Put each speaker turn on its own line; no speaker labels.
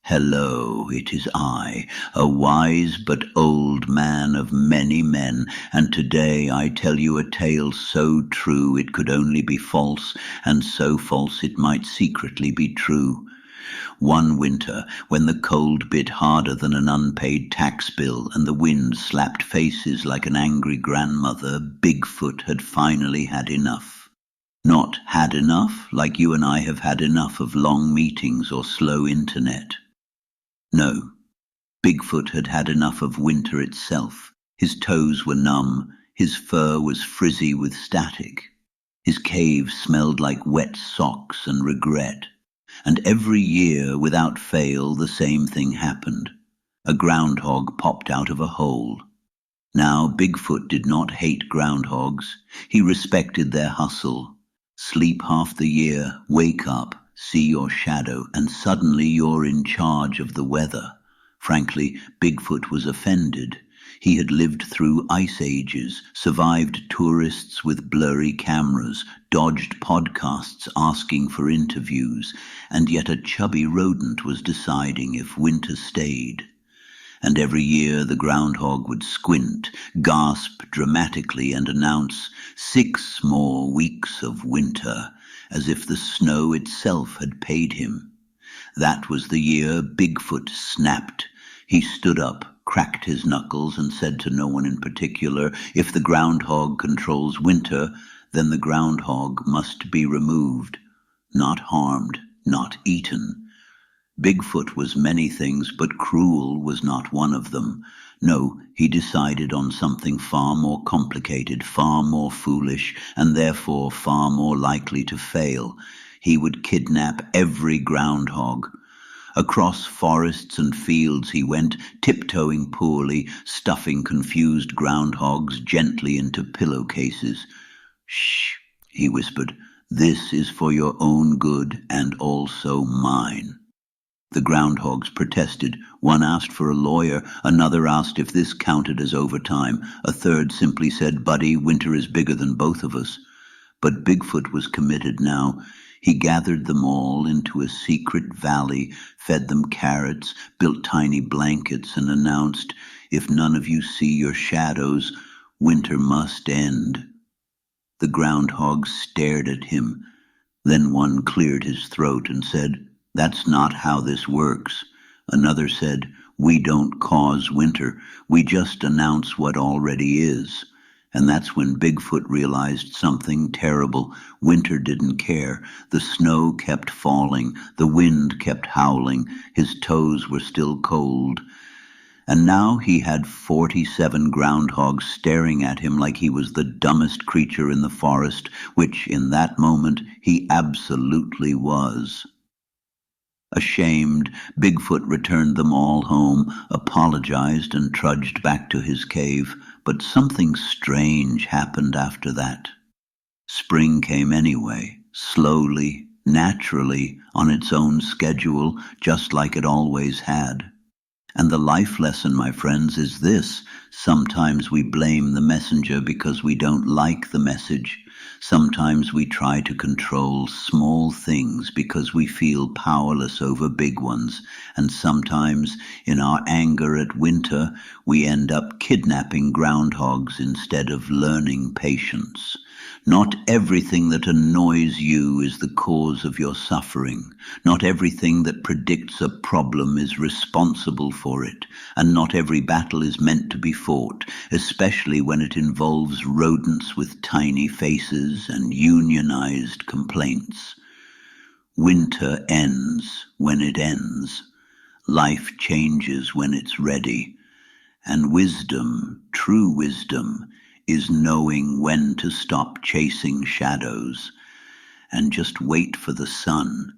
Hello, it is I, a wise but old man of many men, and today I tell you a tale so true it could only be false, and so false it might secretly be true. One winter, when the cold bit harder than an unpaid tax bill and the wind slapped faces like an angry grandmother, Bigfoot had finally had enough. Not had enough, like you and I have had enough of long meetings or slow internet. No, Bigfoot had had enough of winter itself. His toes were numb, his fur was frizzy with static. His cave smelled like wet socks and regret. And every year, without fail, the same thing happened. A groundhog popped out of a hole. Now, Bigfoot did not hate groundhogs. He respected their hustle. Sleep half the year, wake up, see your shadow, and suddenly you're in charge of the weather. Frankly, Bigfoot was offended. He had lived through ice ages, survived tourists with blurry cameras, dodged podcasts asking for interviews, and yet a chubby rodent was deciding if winter stayed. And every year the groundhog would squint, gasp dramatically, and announce 6 more weeks of winter, as if the snow itself had paid him. That was the year Bigfoot snapped. He stood up, cracked his knuckles, and said to no one in particular, if the groundhog controls winter, then the groundhog must be removed. Not harmed, not eaten. Bigfoot was many things, but cruel was not one of them. No, he decided on something far more complicated, far more foolish, and therefore far more likely to fail. He would kidnap every groundhog. Across forests and fields he went, tiptoeing poorly, stuffing confused groundhogs gently into pillowcases. "Shh," he whispered, "this is for your own good and also mine." The groundhogs protested. One asked for a lawyer, another asked if this counted as overtime, a third simply said, "Buddy, winter is bigger than both of us." But Bigfoot was committed now. He gathered them all into a secret valley, fed them carrots, built tiny blankets, and announced, "If none of you see your shadows, winter must end." The groundhogs stared at him. Then one cleared his throat and said, "That's not how this works." Another said, "We don't cause winter. We just announce what already is." And that's when Bigfoot realized something terrible. Winter didn't care. The snow kept falling. The wind kept howling. His toes were still cold. And now he had 47 groundhogs staring at him like he was the dumbest creature in the forest, which in that moment he absolutely was. Ashamed, Bigfoot returned them all home, apologized, and trudged back to his cave. But something strange happened after that. Spring came anyway, slowly, naturally, on its own schedule, just like it always had. And the life lesson, my friends, is this: sometimes we blame the messenger because we don't like the message. Sometimes we try to control small things because we feel powerless over big ones. And sometimes, in our anger at winter, we end up kidnapping groundhogs instead of learning patience. Not everything that annoys you is the cause of your suffering. Not everything that predicts a problem is responsible for it. And not every battle is meant to be fought, especially when it involves rodents with tiny faces and unionized complaints. Winter ends when it ends. Life changes when it's ready. And wisdom, true wisdom, is knowing when to stop chasing shadows and just wait for the sun